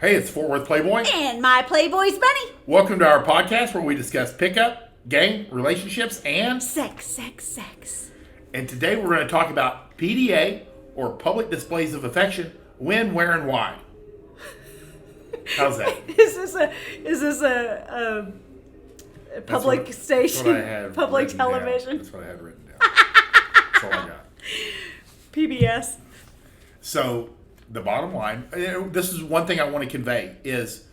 Hey, it's Fort Worth Playboy. And my Playboys Bunny. Welcome to our podcast where we discuss pickup, game, relationships, and Sex. And today we're going to talk about PDA, or public displays of affection, when, where, and why. How's that? Is this a public station? That's what I had public written television? down. That's what I had written down. That's all I got. PBS. So, the bottom line, this is one thing I want to convey, is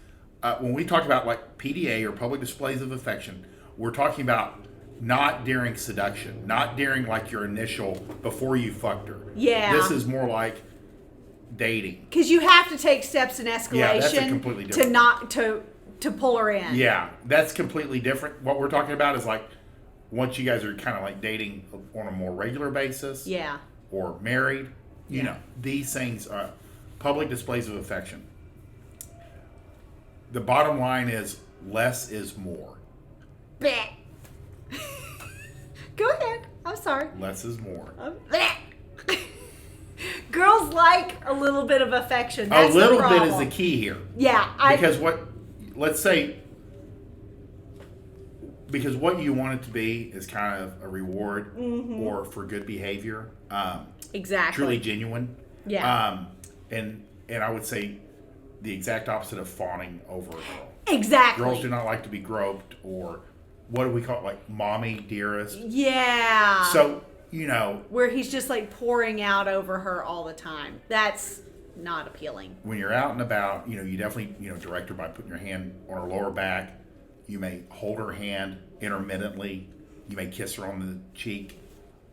when we talk about like PDA or public displays of affection, we're talking about not during seduction, not during like your initial, before you fucked her. Yeah. This is more like dating. Because you have to take steps in escalation Yeah, that's a completely different. to pull her in. Yeah, that's completely different. What we're talking about is like once you guys are kind of like dating on a more regular basis. Yeah. Or married, you know, these things are public displays of affection. The bottom line is less is more. Blech. Go ahead. I'm sorry. Less is more. Girls like a little bit of affection. That's a little the bit problem. is the key here. Yeah. Because what you want it to be is kind of a reward or for good behavior. Exactly. Truly genuine. Yeah. And I would say the exact opposite of fawning over a girl. Exactly. Girls do not like to be groped, or what do we call it, like mommy, dearest. Yeah. So, you know. Where he's just like pouring out over her all the time. That's not appealing. When you're out and about, you definitely, direct her by putting your hand on her lower back. You may hold her hand intermittently. You may kiss her on the cheek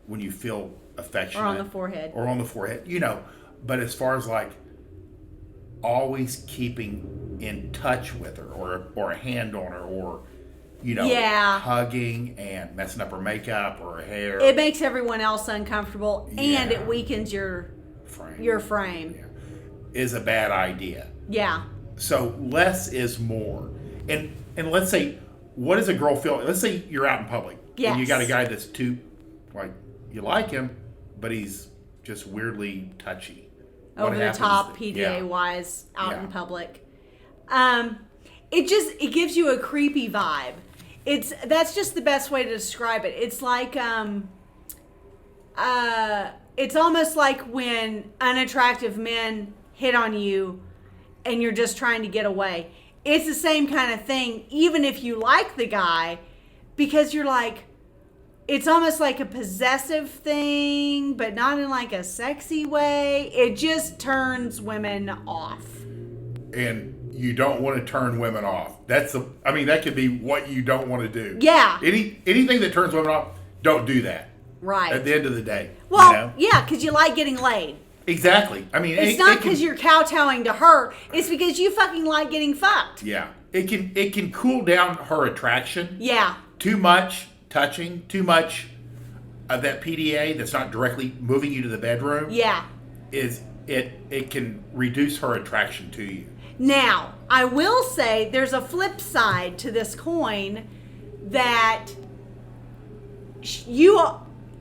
when you feel affectionate. Or on the forehead. But as far as like always keeping in touch with her, or a hand on her, or hugging and messing up her makeup or her hair, it makes everyone else uncomfortable, and it weakens your frame. Yeah. Is a bad idea. Yeah. So less is more. And let's say, what does a girl feel? Let's say you're out in public. Yes. And you got a guy that's too, like, you like him, but he's just weirdly touchy. Over the top, PDA wise, out in public. It gives you a creepy vibe. That's just the best way to describe it. It's like it's almost like when unattractive men hit on you and you're just trying to get away. It's the same kind of thing, even if you like the guy, because you're like, it's almost like a possessive thing, but not in like a sexy way. It just turns women off. And you don't want to turn women off. That could be what you don't want to do. Yeah. Anything that turns women off, don't do that. Right. At the end of the day. Well, yeah, because you like getting laid. Exactly. I mean, it's not because you're kowtowing to her. It's because you fucking like getting fucked. Yeah. It can cool down her attraction. Yeah. Too much touching, too much of that PDA that's not directly moving you to the bedroom. Yeah. It can reduce her attraction to you. Now, I will say there's a flip side to this coin, that you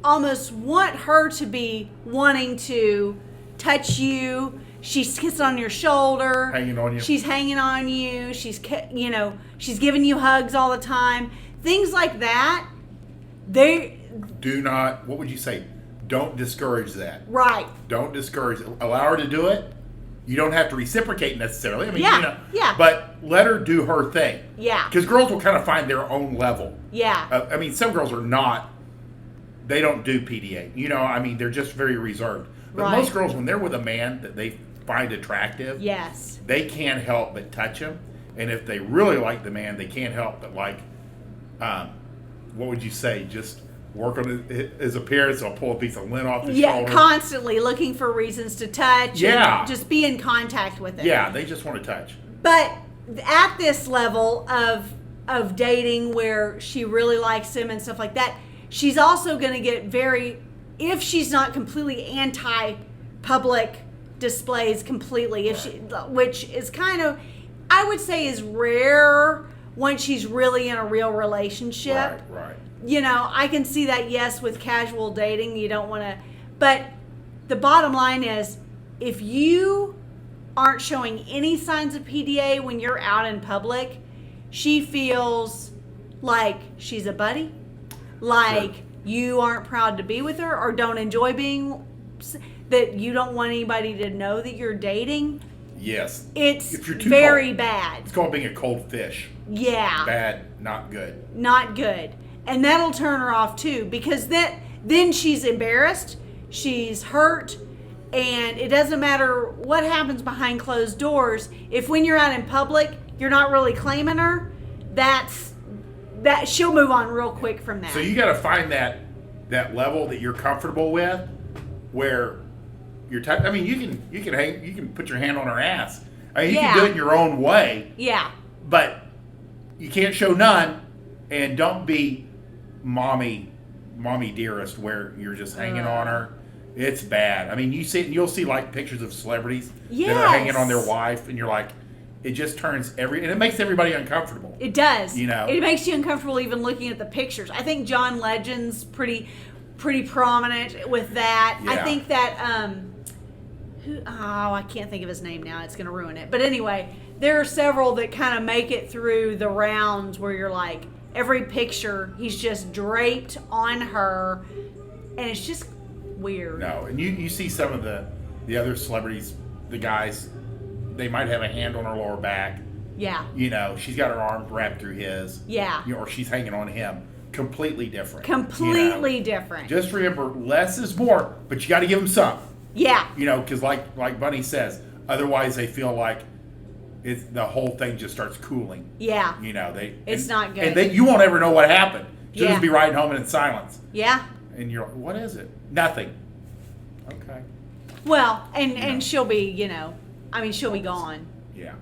almost want her to be wanting to touch you. She's kissing on your shoulder. Hanging on you. She's hanging on you. She's giving you hugs all the time. Things like that. They do not, what would you say? Don't discourage that. Right. Don't discourage it. Allow her to do it. You don't have to reciprocate necessarily. I mean, yeah. But let her do her thing. Yeah. Because girls will kind of find their own level. Yeah. I mean, some girls are not, they don't do PDA. They're just very reserved. But most girls, when they're with a man that they find attractive, yes, they can't help but touch him. And if they really like the man, they can't help but like, what would you say? Just work on his appearance. I'll pull a piece of lint off his shoulder. Yeah, constantly looking for reasons to touch. Yeah. And just be in contact with him. Yeah, they just want to touch. But at this level of dating where she really likes him and stuff like that, she's also going to get if she's not completely anti-public displays completely, which is kind of, I would say, is rare once she's really in a real relationship. Right. I can see that, yes, with casual dating, you don't want to, but the bottom line is, if you aren't showing any signs of PDA when you're out in public, she feels like she's a buddy, like you aren't proud to be with her or don't enjoy being, that you don't want anybody to know that you're dating. Yes. It's if you're too very cold, bad. It's called being a cold fish. Yeah. Bad, not good. Not good. And that'll turn her off too, because then she's embarrassed, she's hurt, and it doesn't matter what happens behind closed doors. If when you're out in public, you're not really claiming her, that she'll move on real quick from that. So you got to find that level that you're comfortable with, where you're. I mean, you can put your hand on her ass. I mean, you can do it in your own way. Yeah. But you can't show none, and don't be mommy dearest, where you're just hanging on her. It's bad. I mean, you'll see like pictures of celebrities that are hanging on their wife, and you're like, it just turns and it makes everybody uncomfortable. It does. You know, it makes you uncomfortable even looking at the pictures. I think John Legend's pretty prominent with that. Yeah. I think that I can't think of his name now. It's going to ruin it. But anyway, there are several that kind of make it through the rounds where you're like, every picture he's just draped on her, and it's just weird. No, and you see some of the other celebrities, the guys, they might have a hand on her lower back. Yeah. You know, she's got her arm wrapped through his. Yeah. You know, or she's hanging on him. Completely different. Completely different. Just remember, less is more, but you got to give them some. Yeah. You know, because like Bunny says, otherwise they feel like the whole thing just starts cooling. Yeah. You know, it's not good. And you won't ever know what happened. She'll Yeah. just be riding home in silence. Yeah. And you're like, what is it? Nothing. Okay. Well, and she'll be, she'll be gone. Yeah.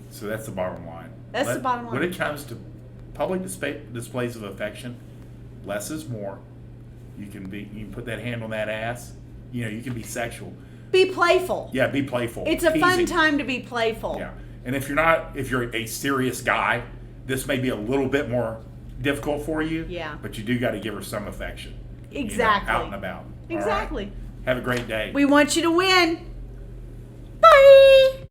So that's the bottom line. That's the bottom line. When it comes to public displays of affection, less is more. You can put that hand on that ass. You know, you can be sexual. Be playful. Yeah, be playful. It's a fun Teasing. time to be playful. Yeah. And if you're a serious guy, this may be a little bit more difficult for you. Yeah. But you do got to give her some affection. Exactly. Out and about. Exactly. All right? Have a great day. We want you to win.